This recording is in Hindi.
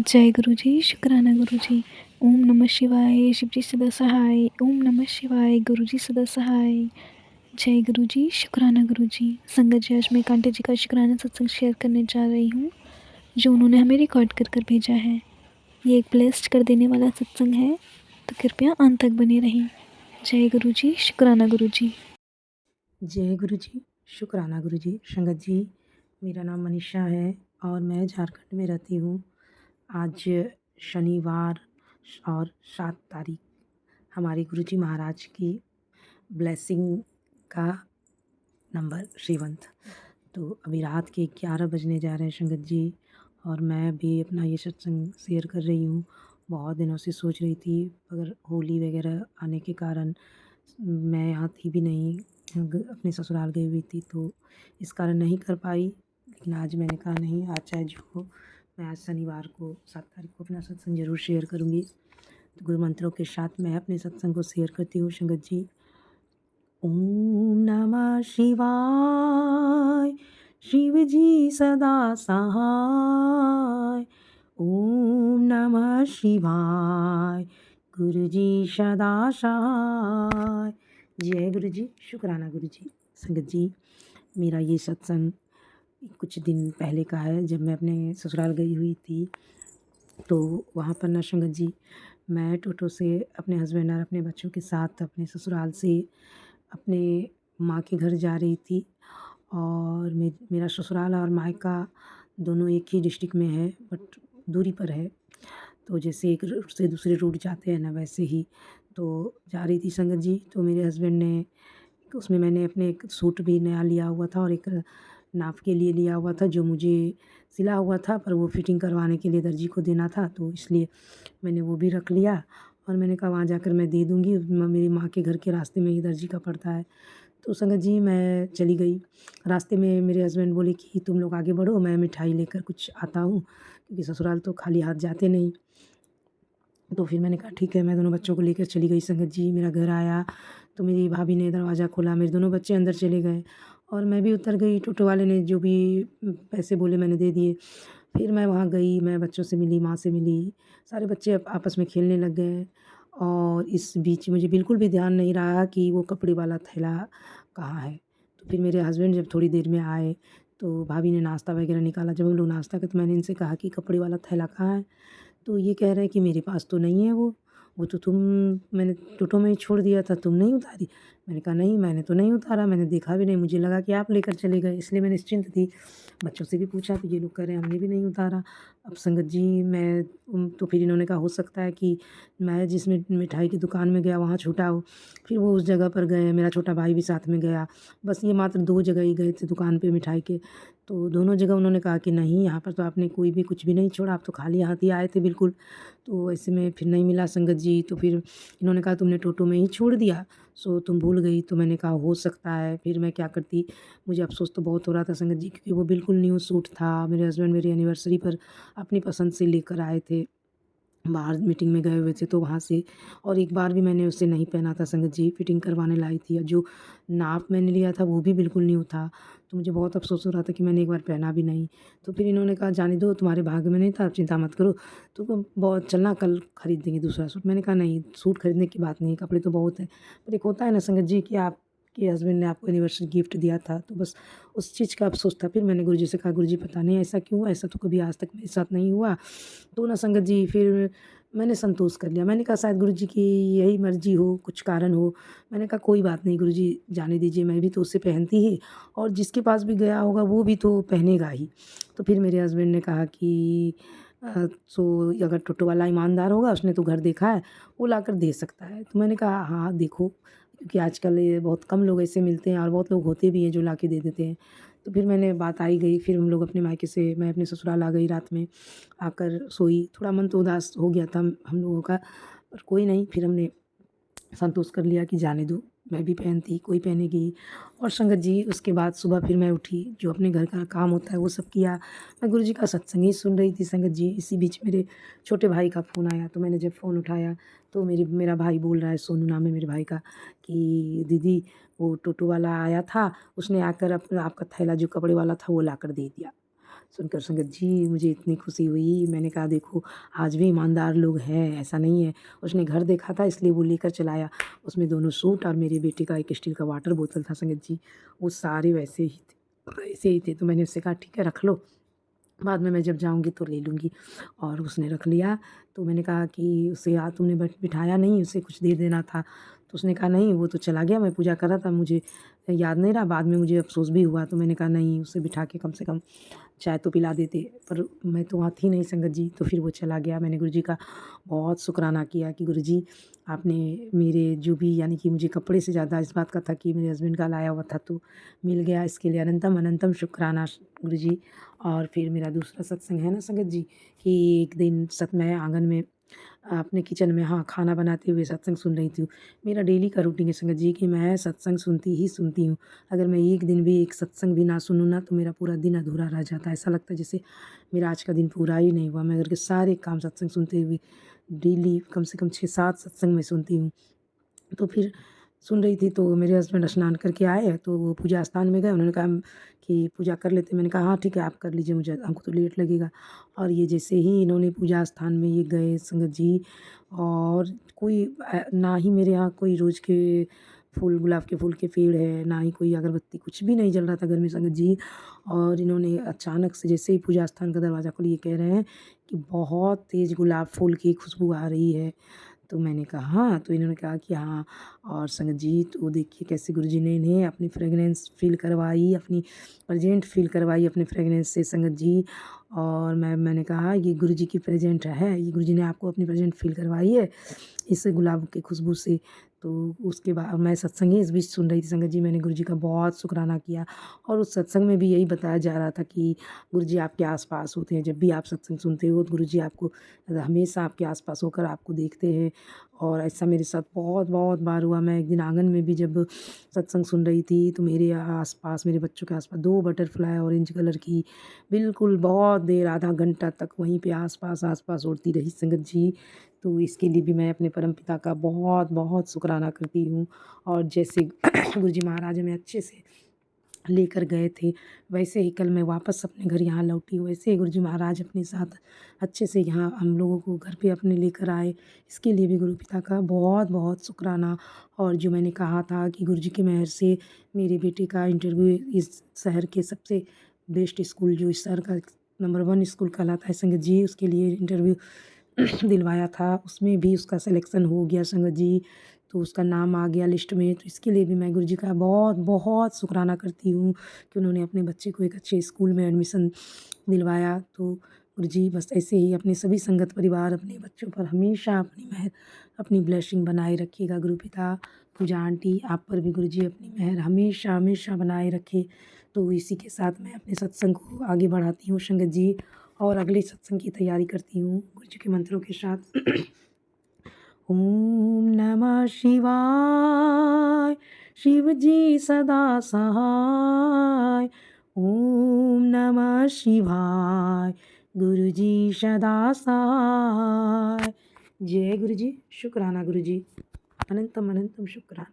जय गुरु जी, शुक्राना गुरु जी। ओम नमः शिवाय, शिव जी सदा सहाय। ओम नमः शिवाय, गुरु जी सदा सहाय। जय गुरु जी, शुक्राना गुरु जी। संगत जी, आज मैं कांटे जी का शुक्राना सत्संग शेयर करने जा रही हूँ, जो उन्होंने हमें रिकॉर्ड कर कर भेजा है। ये एक ब्लेस्ड कर देने वाला सत्संग है, तो कृपया अंत तक बने रहें। जय गुरु जी, शुक्राना गुरु जी। जय गुरु जी, शुक्राना गुरु जी। संगत जी, मेरा नाम मनीषा है और मैं झारखंड में रहती हूँ। आज शनिवार और 7 तारीख हमारे गुरु जी महाराज की ब्लेसिंग का नंबर श्रीवंत। तो अभी रात के 11 बजने जा रहे हैं संगत जी, और मैं भी अपना ये सत्संग शेयर कर रही हूँ। बहुत दिनों से सोच रही थी, मगर होली वगैरह आने के कारण मैं यहाँ थी भी नहीं, अपने ससुराल गई हुई थी, तो इस कारण नहीं कर पाई। लेकिन आज मैंने कहा नहीं, आज चाहे जो हो, मैं आज शनिवार को 7 तारीख को अपना सत्संग ज़रूर शेयर करूँगी। तो गुरु मंत्रों के साथ मैं अपने सत्संग को शेयर करती हूँ संगत जी। ओम नमः शिवाय, शिव जी सदा सहाय। ओम नमः शिवाय, गुरु जी सदा सहाय। जय गुरु जी, शुक्राना गुरु जी। संगत जी, मेरा ये सत्संग कुछ दिन पहले का है, जब मैं अपने ससुराल गई हुई थी। तो वहाँ पर ना संगत जी, मैं टोटो से अपने हस्बैंड और अपने बच्चों के साथ अपने ससुराल से अपने माँ के घर जा रही थी। और मेरा ससुराल और मायका दोनों एक ही डिस्ट्रिक्ट में है, बट दूरी पर है। तो जैसे एक रूट से दूसरे रूट जाते हैं ना, वैसे ही तो जा रही थी संगत जी। तो मेरे हस्बैंड ने, उसमें मैंने अपने एक सूट भी नया लिया हुआ था और एक नाप के लिए लिया हुआ था, जो मुझे सिला हुआ था, पर वो फिटिंग करवाने के लिए दर्जी को देना था, तो इसलिए मैंने वो भी रख लिया। और मैंने कहा वहाँ जाकर मैं दे दूँगी, मेरी माँ के घर के रास्ते में ही दर्जी का पड़ता है। तो संगत जी, मैं चली गई। रास्ते में मेरे हस्बैंड बोले कि तुम लोग आगे बढ़ो, मैं मिठाई लेकर कुछ आता हूँ, क्योंकि ससुराल तो खाली हाथ जाते नहीं। तो फिर मैंने कहा ठीक है, मैं दोनों बच्चों को लेकर चली गई संगत जी। मेरा घर आया तो मेरी भाभी ने दरवाज़ा खोला, मेरे दोनों बच्चे अंदर चले गए और मैं भी उतर गई। टोटो वाले ने जो भी पैसे बोले मैंने दे दिए। फिर मैं वहाँ गई, मैं बच्चों से मिली, माँ से मिली, सारे बच्चे आपस में खेलने लग गए। और इस बीच मुझे बिल्कुल भी ध्यान नहीं रहा कि वो कपड़े वाला थैला कहाँ है। तो फिर मेरे हस्बैंड जब थोड़ी देर में आए, तो भाभी ने नाश्ता वगैरह निकाला। जब हम लोग नाश्ता किए तो मैंने इनसे कहा कि कपड़े वाला थैला कहाँ है? तो ये कह रहे हैं कि मेरे पास तो नहीं है वो तो मैंने टोटो में ही छोड़ दिया था, तुम नहीं उतारी? मैंने कहा नहीं, मैंने तो नहीं उतारा, मैंने देखा भी नहीं, मुझे लगा कि आप लेकर चले गए, इसलिए मैं निश्चिंत थी। बच्चों से भी पूछा तो ये लोग कह रहे हैं हमने भी नहीं उतारा। अब संगत जी, मैं तो फिर इन्होंने कहा हो सकता है कि मैं जिस मिठाई की दुकान में गया वहाँ छूटा हो। फिर वो उस जगह पर गए, मेरा छोटा भाई भी साथ में गया। बस ये मात्र 2 जगह ही गए थे दुकान पे मिठाई के। तो दोनों जगह उन्होंने कहा कि नहीं, यहाँ पर तो आपने कोई भी कुछ भी नहीं छोड़ा, आप तो खाली हाथ ही आए थे बिल्कुल। तो ऐसे में फिर नहीं मिला संगत जी। तो फिर इन्होंने कहा तुमने टोटो में ही छोड़ दिया, सो तुम भूल गई। तो मैंने कहा हो सकता है, फिर मैं क्या करती। मुझे अफ़सोस तो बहुत हो रहा था संगत जी, क्योंकि वो बिल्कुल न्यू सूट था। मेरे हस्बैंड मेरी एनिवर्सरी पर अपनी पसंद से लेकर आए थे, बाहर मीटिंग में गए हुए थे तो वहाँ से। और एक बार भी मैंने उसे नहीं पहना था संगत जी, फिटिंग करवाने लाई थी, और जो नाप मैंने लिया था वो भी बिल्कुल न्यू था। तो मुझे बहुत अफ़सोस हो रहा था कि मैंने एक बार पहना भी नहीं। तो फिर इन्होंने कहा जाने दो, तुम्हारे भाग्य में नहीं था, आप चिंता मत करो, तो बहुत चलना, कल खरीद देंगे दूसरा सूट। मैंने कहा नहीं, सूट खरीदने की बात नहीं, कपड़े तो बहुत हैं। पर एक होता है ना संगत जी कि आपके हस्बैंड ने आपको एनिवर्सरी गिफ्ट दिया था, तो बस उस चीज़ का अफ़सोस था। फिर मैंने गुरुजी से कहा गुरुजी पता नहीं ऐसा क्यों हुआ, ऐसा तो कभी आज तक मेरे साथ नहीं हुआ। तो ना संगत जी, फिर मैंने संतोष कर लिया। मैंने कहा शायद गुरुजी की यही मर्ज़ी हो, कुछ कारण हो। मैंने कहा कोई बात नहीं गुरुजी, जाने दीजिए, मैं भी तो उससे पहनती ही, और जिसके पास भी गया होगा वो भी तो पहनेगा ही। तो फिर मेरे हस्बैंड ने कहा कि सो अगर टोटो वाला ईमानदार होगा, उसने तो घर देखा है, वो लाकर दे सकता है। तो मैंने कहा हाँ, देखो, क्योंकि आजकल ये बहुत कम लोग ऐसे मिलते हैं और बहुत लोग होते भी हैं जो लाके दे देते हैं। तो फिर मैंने बात आई गई, फिर हम लोग अपने मायके से, मैं अपने ससुराल आ गई। रात में आकर सोई, थोड़ा मन तो उदास हो गया था हम लोगों का, पर कोई नहीं, फिर हमने संतोष कर लिया कि जाने दो, मैं भी पहनती, कोई पहनेगी। और संगत जी, उसके बाद सुबह फिर मैं उठी, जो अपने घर का काम होता है वो सब किया। मैं गुरुजी का सत्संग ही सुन रही थी संगत जी। इसी बीच मेरे छोटे भाई का फ़ोन आया, तो मैंने जब फ़ोन उठाया तो मेरा भाई बोल रहा है, सोनू नाम है मेरे भाई का, कि दीदी वो टोटो वाला आया था, उसने आकर आपका थैला जो कपड़े वाला था वो लाकर दे दिया। सुनकर संगत जी मुझे इतनी खुशी हुई। मैंने कहा देखो आज भी ईमानदार लोग हैं, ऐसा नहीं है। उसने घर देखा था इसलिए वो लेकर चला आया। उसमें दोनों सूट और मेरे बेटे का एक स्टील का वाटर बोतल था संगत जी, वो सारे वैसे ही थे। तो मैंने उससे कहा ठीक है रख लो, बाद में मैं जब जाऊँगी तो ले लूँगी। और उसने रख लिया। तो मैंने कहा कि उसे तुमने बिठाया नहीं, उसे कुछ दे देना था। तो उसने कहा नहीं वो तो चला गया, मैं पूजा कर रहा था, मुझे याद नहीं रहा, बाद में मुझे अफ़सोस भी हुआ। तो मैंने कहा नहीं उसे बिठा के कम से कम चाय तो पिला देते, पर मैं तो वहाँ थी नहीं संगत जी। तो फिर वो चला गया। मैंने गुरुजी का बहुत शुक्राना किया कि गुरुजी आपने मेरे जो भी यानी कि मुझे कपड़े से ज़्यादा इस बात का था कि मेरे हस्बैंड का लाया हुआ था तो मिल गया, इसके लिए अनंतम अनंतम शुक्राना गुरुजी। और फिर मेरा दूसरा सत्संग है ना संगत जी कि एक दिन मैं आंगन में अपने किचन में हाँ खाना बनाते हुए सत्संग सुन रही थी। मेरा डेली का रूटीन है संगत जी कि मैं सत्संग सुनती ही सुनती हूँ। अगर मैं एक दिन भी एक सत्संग भी ना सुनूँ ना तो मेरा पूरा दिन अधूरा रह जाता है। ऐसा लगता है जैसे मेरा आज का दिन पूरा ही नहीं हुआ। मैं घर के सारे काम सत्संग सुनते हुए डेली कम से कम 6-7 सत्संग मैं सुनती हूँ। तो फिर सुन रही थी तो मेरे हस्बैंड स्नान करके आए तो वो पूजा स्थान में गए। उन्होंने कहा कि पूजा कर लेते। मैंने कहा हाँ ठीक है आप कर लीजिए, मुझे हमको तो लेट लगेगा। और ये जैसे ही इन्होंने पूजा स्थान में ये गए संगत जी, और कोई ना ही मेरे यहाँ कोई रोज़ के फूल गुलाब के फूल के पेड़ है, ना ही कोई अगरबत्ती, कुछ भी नहीं जल रहा था घर में संगत जी। और इन्होंने अचानक से जैसे ही पूजा स्थान का दरवाज़ा खोला ये कह रहे हैं कि बहुत तेज़ गुलाब फूल की खुशबू आ रही है। तो मैंने कहा हाँ, तो इन्होंने कहा कि हाँ। और संगत जी तो देखिए कैसे गुरुजी ने इन्हें अपनी फ्रेगनेंस फ़ील करवाई, अपनी प्रेजेंट फ़ील करवाई अपने फ्रेगनेंस से संगत जी। और मैंने कहा ये गुरुजी की प्रेजेंट है, ये गुरुजी ने आपको अपनी प्रेजेंट फ़ील करवाई है इस गुलाब की खुशबू से। तो उसके बाद मैं सत्संग ही इस बीच सुन रही थी संगत जी। मैंने गुरुजी का बहुत शुक्राना किया और उस सत्संग में भी यही बताया जा रहा था कि गुरुजी आपके आस-पास होते हैं। जब भी आप सत्संग सुनते हो तो गुरुजी आपको हमेशा आपके आस-पास होकर आपको देखते हैं। और ऐसा मेरे साथ बहुत बार हुआ। मैं एक दिन आंगन में भी जब सत्संग सुन रही थी तो मेरे आस-पास मेरे बच्चों के आस-पास 2 बटरफ्लाई ऑरेंज कलर की बिल्कुल बहुत देर आधा घंटा तक वहीं पे आस-पास उड़ती रही संगत जी। तो इसके लिए भी मैं अपने परमपिता का बहुत शुक्राना करती हूँ। और जैसे गुरुजी महाराज हमें अच्छे से लेकर गए थे, वैसे ही कल मैं वापस अपने घर यहाँ लौटी हूँ। वैसे ही गुरुजी महाराज अपने साथ अच्छे से यहाँ हम लोगों को घर पे अपने लेकर आए। इसके लिए भी गुरुपिता का बहुत शुक्राना। और जो मैंने कहा था कि गुरुजी की मेहर से मेरे बेटे का इंटरव्यू इस शहर के सबसे बेस्ट स्कूल जो इस शहर का नंबर 1 स्कूल कहलाता है संगत जी, उसके लिए इंटरव्यू दिलवाया था। उसमें भी उसका सिलेक्शन हो गया संगत जी, तो उसका नाम आ गया लिस्ट में। तो इसके लिए भी मैं गुरुजी का बहुत शुक्राना करती हूँ कि उन्होंने अपने बच्चे को एक अच्छे स्कूल में एडमिशन दिलवाया। तो गुरुजी बस ऐसे ही अपने सभी संगत परिवार अपने बच्चों पर हमेशा अपनी मेहर अपनी ब्लेसिंग बनाए रखिएगा। गुरुपिता पूजा आंटी आप पर भी गुरुजी अपनी मेहर हमेशा बनाए रखे। तो इसी के साथ मैं अपने सत्संग को आगे बढ़ाती हूँ संगत जी, और अगले सत्संग की तैयारी करती हूँ गुरुजी के मंत्रों के साथ। ओम नमः शिवाय, शिव जी सदा सहाय। ओम नमः शिवाय, गुरु जी सदा सहाय। जय गुरु जी। शुक्राना गुरु जी, अनंतम शुक्राना।